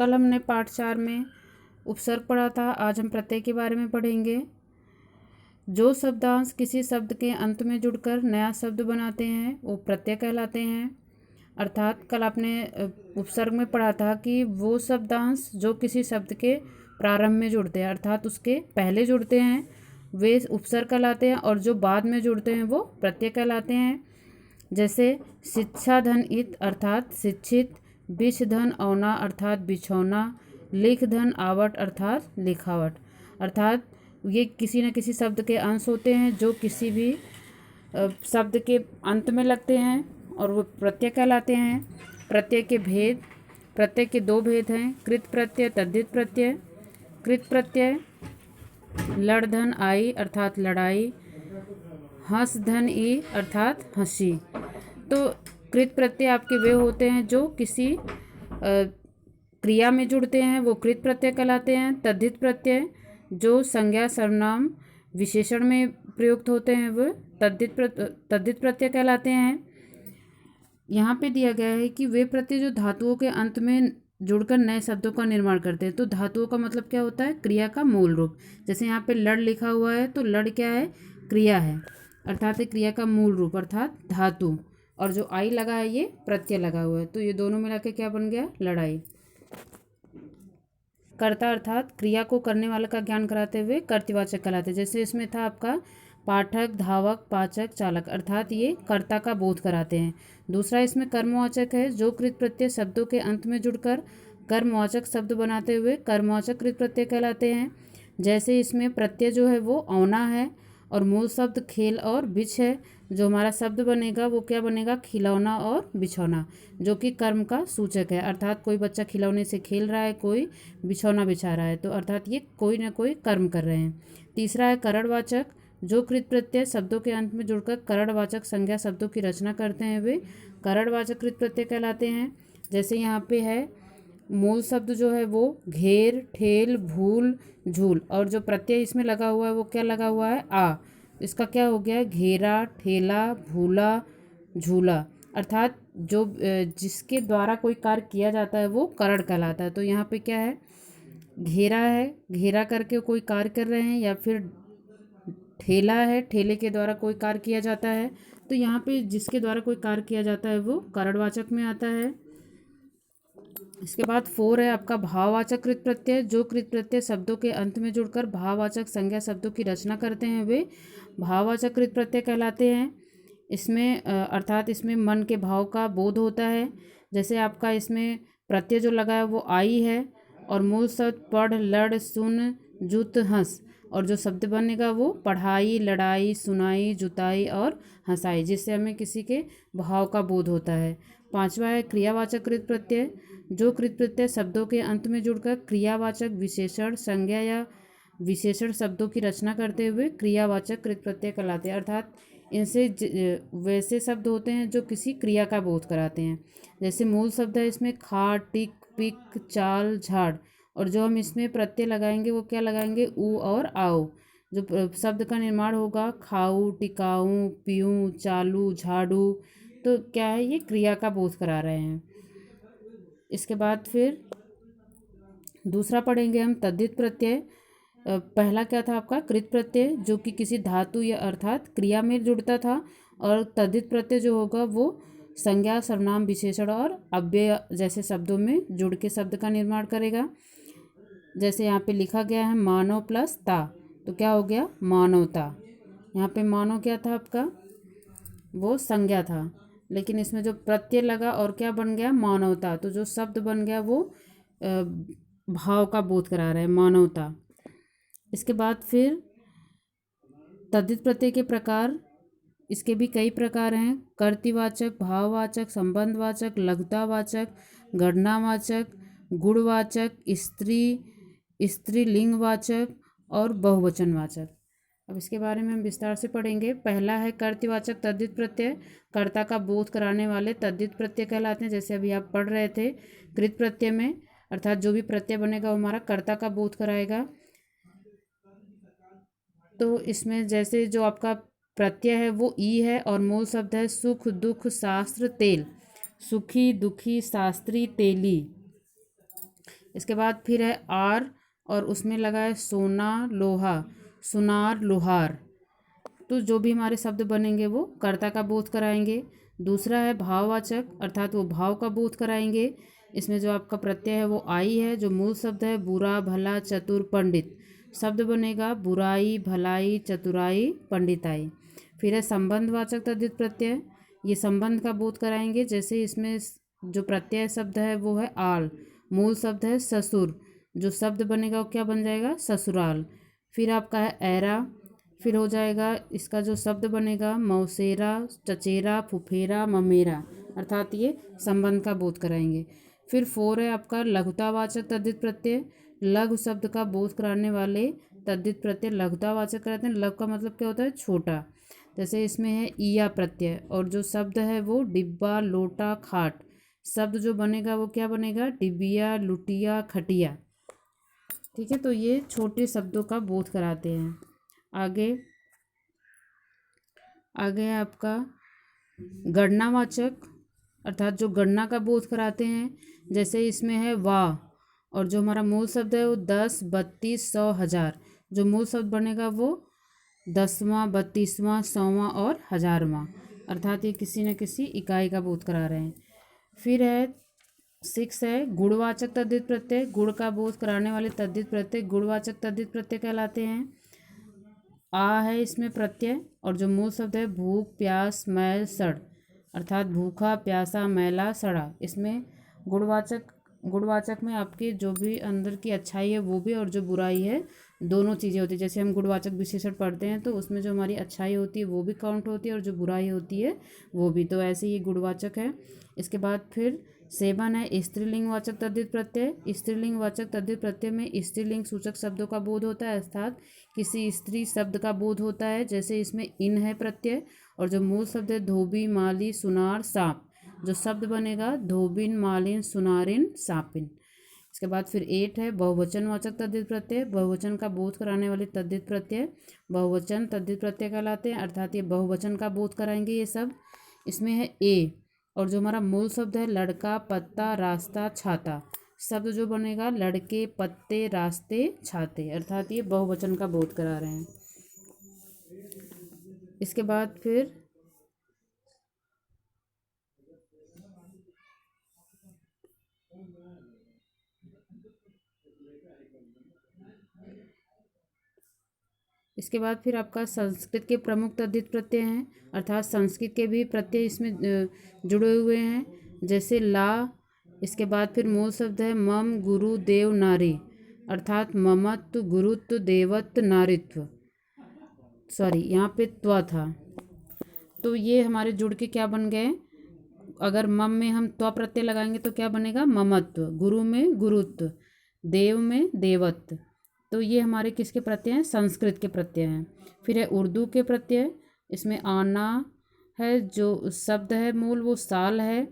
कल हमने पाठ 4 में उपसर्ग पढ़ा था। आज हम प्रत्यय के बारे में पढ़ेंगे। जो शब्दांश किसी शब्द के अंत में जुड़कर नया शब्द बनाते हैं वो प्रत्यय कहलाते हैं। अर्थात कल आपने उपसर्ग में पढ़ा था कि वो शब्दांश जो किसी शब्द के प्रारंभ में जुड़ते हैं अर्थात उसके पहले जुड़ते हैं वे उपसर्ग कहलाते हैं, और जो बाद में जुड़ते हैं वो प्रत्यय कहलाते हैं। जैसे शिक्षा धन इत अर्थात शिक्षित, बिछ धन औना अर्थात बिछौना, लिख धन आवट अर्थात लिखावट। अर्थात ये किसी न किसी शब्द के अंश होते हैं जो किसी भी शब्द के अंत में लगते हैं और वो प्रत्यय कहलाते हैं। प्रत्यय के भेद, प्रत्यय के दो भेद हैं, कृत प्रत्यय, तद्धित प्रत्यय। कृत प्रत्यय लड़ धन आई अर्थात लड़ाई, हंस धन ई अर्थात हंसी। तो कृत प्रत्यय आपके वे होते हैं जो किसी क्रिया में जुड़ते हैं वो कृत प्रत्यय कहलाते हैं। तद्धित प्रत्यय जो संज्ञा सर्वनाम विशेषण में प्रयुक्त होते हैं वो तद्धित प्रत्यय कहलाते हैं। यहाँ पे दिया गया है कि वे प्रत्यय जो धातुओं के अंत में जुड़कर नए शब्दों का निर्माण करते हैं। तो धातुओं का मतलब क्या होता है? क्रिया का मूल रूप। जैसे यहाँ पे लड़ लिखा हुआ है तो लड़ क्या है? क्रिया है, अर्थात क्रिया का मूल रूप अर्थात धातु, और जो आई लगा है ये प्रत्यय लगा हुआ है, तो ये दोनों मिला के क्या बन गया? लड़ाई। कर्ता अर्थात क्रिया को करने वाले का ज्ञान कराते हुए कर्तृवाचक कहलाते। जैसे इसमें था आपका पाठक, धावक, पाचक, चालक, अर्थात ये कर्ता का बोध कराते हैं। दूसरा इसमें कर्मवाचक है जो कृत प्रत्यय शब्दों के अंत में जुड़कर कर्मवाचक शब्द बनाते हुए कर्मवाचक कृत प्रत्यय कहलाते हैं। जैसे इसमें प्रत्यय जो है वो औना है और मूल शब्द खेल और बिछ है। जो हमारा शब्द बनेगा वो क्या बनेगा? खिलौना और बिछौना, जो कि कर्म का सूचक है। अर्थात कोई बच्चा खिलौने से खेल रहा है, कोई बिछौना बिछा रहा है, तो अर्थात ये कोई ना कोई कर्म कर रहे हैं। तीसरा है करणवाचक जो कृत प्रत्यय शब्दों के अंत में जुड़कर करणवाचक संज्ञा शब्दों की रचना करते हैं वे करणवाचक कृत प्रत्यय कहलाते हैं। जैसे यहाँ पे है मूल शब्द जो है वो घेर, ठेल, भूल, झूल, और जो प्रत्यय इसमें लगा हुआ है वो क्या लगा हुआ है? आ। इसका क्या हो गया? घेरा, ठेला, भूला, झूला। अर्थात जो जिसके द्वारा कोई कार्य किया जाता है वो करण कहलाता है। तो यहाँ पे क्या है? घेरा है, घेरा करके कोई कार्य कर रहे हैं, या फिर ठेला है, ठेले के द्वारा कोई कार्य किया जाता है। तो यहाँ पे जिसके द्वारा कोई कार्य किया जाता है वो करणवाचक में आता है। इसके बाद 4 है आपका भाववाचक कृत प्रत्यय जो कृत प्रत्यय शब्दों के अंत में जुड़कर भाववाचक संज्ञा शब्दों की रचना करते हैं वे भाववाचक कृत प्रत्यय कहलाते हैं। इसमें अर्थात इसमें मन के भाव का बोध होता है। जैसे आपका इसमें प्रत्यय जो लगा है वो आई है और मूल शब्द पढ़, लड़, सुन, जुत, हंस, और जो शब्द बनेगा वो पढ़ाई, लड़ाई, सुनाई, जुताई और हंसाई, जिससे हमें किसी के भाव का बोध होता है। 5वां है क्रियावाचक कृत प्रत्यय जो कृत प्रत्यय शब्दों के अंत में जुड़कर क्रियावाचक विशेषण संज्ञा या विशेषण शब्दों की रचना करते हुए क्रियावाचक कृत प्रत्यय कहलाते हैं। अर्थात इनसे वैसे शब्द होते हैं जो किसी क्रिया का बोध कराते हैं। जैसे मूल शब्द है इसमें खा, टिक, पिक, चाल, झाड़, और जो हम इसमें प्रत्यय लगाएंगे वो क्या लगाएंगे? ऊ और आओ। जो शब्द का निर्माण होगा खाऊं, टिकाऊं, पीऊं, चालू, झाड़ू, तो क्या है? ये क्रिया का बोध करा रहे हैं। इसके बाद फिर दूसरा पढ़ेंगे हम तद्धित प्रत्यय। पहला क्या था आपका? कृत प्रत्यय जो कि किसी धातु या अर्थात क्रिया में जुड़ता था, और तद्धित प्रत्यय जो होगा वो संज्ञा, सर्वनाम, विशेषण और अव्यय जैसे शब्दों में जुड़ के शब्द का निर्माण करेगा। जैसे यहाँ पे लिखा गया है मानव प्लस ता, तो क्या हो गया? मानवता। यहाँ पे मानव क्या था आपका? वो संज्ञा था, लेकिन इसमें जो प्रत्यय लगा और क्या बन गया? मानवता। तो जो शब्द बन गया वो भाव का बोध करा रहा है, मानवता। इसके बाद फिर तद्धित प्रत्यय के प्रकार, इसके भी कई प्रकार हैं। कर्तृवाचक, भाववाचक, संबंधवाचक, लघुतावाचक, गणनावाचक, गुणवाचक, स्त्रीलिंगवाचक और बहुवचनवाचक। अब इसके बारे में हम विस्तार से पढ़ेंगे। पहला है कर्तृवाचक तद्धित प्रत्यय, कर्ता का बोध कराने वाले तद्धित प्रत्यय कहलाते हैं। जैसे अभी आप पढ़ रहे थे कृत प्रत्यय में, अर्थात जो भी प्रत्यय बनेगा वो हमारा कर्ता का बोध कराएगा। तो इसमें जैसे जो आपका प्रत्यय है वो ई है और मूल शब्द है सुख, दुख, शास्त्र, तेल। सुखी, दुखी, शास्त्री, तेली। इसके बाद फिर है आर और उसमें लगा है सोना लोहा, सुनार लोहार। तो जो भी हमारे शब्द बनेंगे वो कर्ता का बोध कराएंगे। दूसरा है भाववाचक, अर्थात वो भाव का बोध कराएंगे। इसमें जो आपका प्रत्यय है वो आई है। जो मूल शब्द है बुरा भला चतुर पंडित, शब्द बनेगा बुराई भलाई चतुराई पंडिताई। फिर है संबंधवाचक तद्धित प्रत्यय, ये संबंध का बोध कराएंगे। जैसे इसमें जो प्रत्यय शब्द है वो है आल, मूल शब्द है ससुर, जो शब्द बनेगा वो क्या बन जाएगा ससुराल। फिर आपका है ऐरा, फिर हो जाएगा इसका जो शब्द बनेगा मौसेरा चचेरा फुफेरा ममेरा, अर्थात ये संबंध का बोध कराएंगे। फिर 4 है आपका लघुतावाचक तद्धित प्रत्यय, लघु शब्द का बोध कराने वाले तद्धित प्रत्यय लघुतावाचक कराते हैं। लघु का मतलब क्या होता है छोटा। जैसे इसमें है ईया प्रत्यय और जो शब्द है वो डिब्बा लोटा खाट, शब्द जो बनेगा वो क्या बनेगा डिबिया लुटिया खटिया। ठीक है, तो ये छोटे शब्दों का बोध कराते हैं। आगे आगे है आपका गणनावाचक, अर्थात जो गणना का बोध कराते हैं। जैसे इसमें है वाह और जो हमारा मूल शब्द है वो 10 32 100 1000, जो मूल शब्द बनेगा वो 10वां 32वां 100वां और 1000वां, अर्थात ये किसी न किसी इकाई का बोध करा रहे हैं। फिर है 6 है गुणवाचक तद्धित प्रत्यय, गुण का बोध कराने वाले तद्धित प्रत्यय गुणवाचक तद्धित प्रत्यय कहलाते हैं। आ है इसमें प्रत्यय और जो मूल शब्द है भूख प्यास मैल सड़, अर्थात भूखा प्यासा मैला सड़ा। इसमें गुणवाचक में आपके जो भी अंदर की अच्छाई है वो भी और जो बुराई है दोनों चीज़ें होती है। जैसे हम गुणवाचक विशेषण पढ़ते हैं तो उसमें जो हमारी अच्छाई होती है वो भी काउंट होती है और जो बुराई होती है वो भी, तो ऐसे ही गुणवाचक है। इसके बाद फिर 7 है स्त्रीलिंगवाचक तद्धित प्रत्यय, स्त्रीलिंगवाचक तद्धित प्रत्यय में स्त्रीलिंग सूचक शब्दों का बोध होता है, अर्थात किसी स्त्री शब्द का बोध होता है। जैसे इसमें इन है प्रत्यय और जो मूल शब्द है धोबी माली सुनार सांप, जो शब्द बनेगा धोबिन मालिन सुनारिन सांपिन। इसके बाद फिर 8 है बहुवचनवाचक तद्धित प्रत्यय, बहुवचन का बोध कराने वाले तद्धित प्रत्यय बहुवचन तद्धित प्रत्यय कहलाते हैं, अर्थात ये बहुवचन का बोध कराएंगे ये सब। इसमें है ए और जो हमारा मूल शब्द है लड़का पत्ता रास्ता छाता, शब्द जो बनेगा लड़के पत्ते रास्ते छाते, अर्थात ये बहुवचन का बोध करा रहे हैं। इसके बाद फिर आपका संस्कृत के प्रमुख तद्धित प्रत्यय हैं, अर्थात संस्कृत के भी प्रत्यय इसमें जुड़े हुए हैं। जैसे ला, इसके बाद फिर मूल शब्द है मम गुरु देव नारी, अर्थात ममत्व गुरुत्व देवत्व नारित्व, सॉरी यहाँ पे त्व था, तो ये हमारे जुड़ के क्या बन गए। अगर मम में हम त्व प्रत्यय लगाएंगे तो क्या बनेगा ममत्व, गुरु में गुरुत्व, देव में देवत्व, तो ये हमारे किसके प्रत्यय हैं संस्कृत के प्रत्यय हैं। फिर है उर्दू के प्रत्यय, इसमें आना है जो शब्द है मूल वो साल है,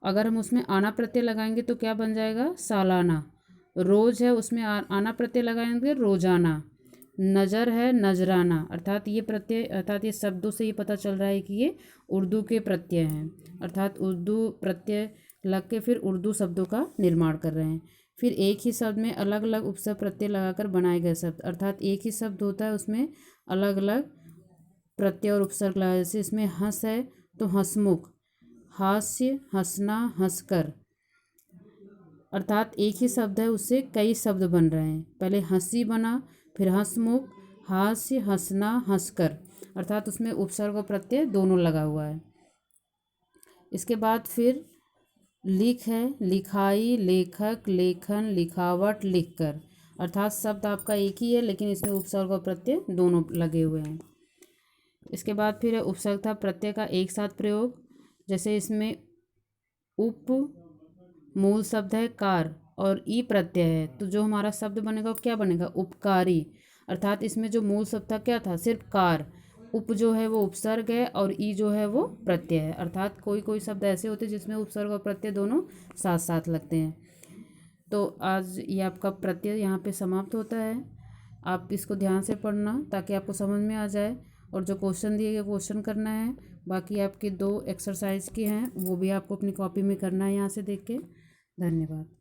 अगर हम उसमें आना प्रत्यय लगाएंगे तो क्या बन जाएगा सालाना। रोज है उसमें आना प्रत्यय लगाएंगे रोजाना। नज़र है नजराना, अर्थात ये प्रत्यय अर्थात ये शब्दों से ये पता चल रहा है कि ये उर्दू के प्रत्यय हैं, अर्थात उर्दू प्रत्यय लग के फिर उर्दू शब्दों का निर्माण कर रहे हैं। फिर एक ही शब्द में अलग अलग उपसर्ग प्रत्यय लगाकर बनाए गए शब्द, अर्थात एक ही शब्द होता है उसमें अलग अलग प्रत्यय और उपसर्ग लगाए। जैसे इसमें हंस है तो हंसमुख, हास्य हंसना हंसकर, अर्थात एक ही शब्द है उससे कई शब्द बन रहे हैं। पहले हंसी बना, फिर हंसमुख, हास्य हंसना हंसकर, अर्थात उसमें उपसर्ग और प्रत्यय दोनों लगा हुआ है। इसके बाद फिर लिख है लिखाई लेखक लेखन लिखावट लिखकर, अर्थात शब्द आपका एक ही है लेकिन इसमें उपसर्ग और प्रत्यय दोनों लगे हुए हैं। इसके बाद फिर है उपसर्ग था प्रत्यय का एक साथ प्रयोग, जैसे इसमें उप मूल शब्द है कार और ई प्रत्यय है, तो जो हमारा शब्द बनेगा वो क्या बनेगा उपकारी, अर्थात इसमें जो मूल शब्द था क्या था सिर्फ कार, उप जो है वो उपसर्ग है और ई जो है वो प्रत्यय है, अर्थात कोई कोई शब्द ऐसे होते हैं जिसमें उपसर्ग और प्रत्यय दोनों साथ साथ लगते हैं। तो आज ये आपका प्रत्यय यहाँ पे समाप्त होता है। आप इसको ध्यान से पढ़ना ताकि आपको समझ में आ जाए, और जो क्वेश्चन दिए गए क्वेश्चन करना है। बाकी आपके 2 एक्सरसाइज के हैं वो भी आपको अपनी कॉपी में करना है यहाँ से देख के। धन्यवाद।